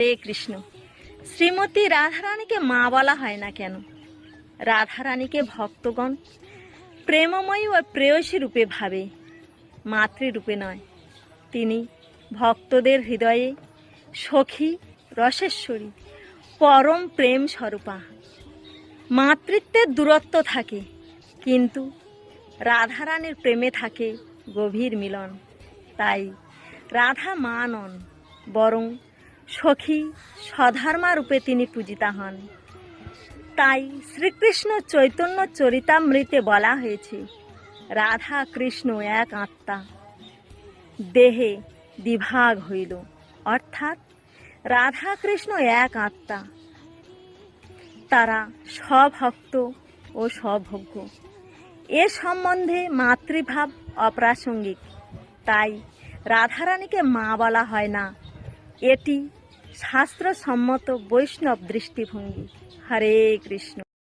হরে কৃষ্ণ। শ্রীমতী রাধারানীকে মা বলা হয় না কেন? রাধারানীকে ভক্তগণ প্রেমময়ী ও প্রেয়সী রূপে ভাবে, মাতৃরূপে নয়। তিনি ভক্তদের হৃদয়ে সখী, রসেশ্বরী, পরম প্রেম স্বরূপা। মাতৃত্বের দূরত্ব থাকে, কিন্তু রাধারানীর প্রেমে থাকে গভীর মিলন। তাই রাধা মা নন, বরং সখী, সধর্মা রূপে তিনি পূজিতা হন। তাই শ্রীকৃষ্ণ চৈতন্য চরিতামৃতে বলা হয়েছে, রাধা কৃষ্ণ এক আত্মা, দেহে দ্বিভাগ হইল। অর্থাৎ রাধা কৃষ্ণ এক আত্মা, তারা স্বভক্ত ও স্বভোগ্য। এ সম্বন্ধে মাতৃভাব অপ্রাসঙ্গিক। তাই রাধারানীকে মা বলা হয় না। এটি শাস্ত্রসম্মত বৈষ্ণব দৃষ্টিভঙ্গি। হরে কৃষ্ণ।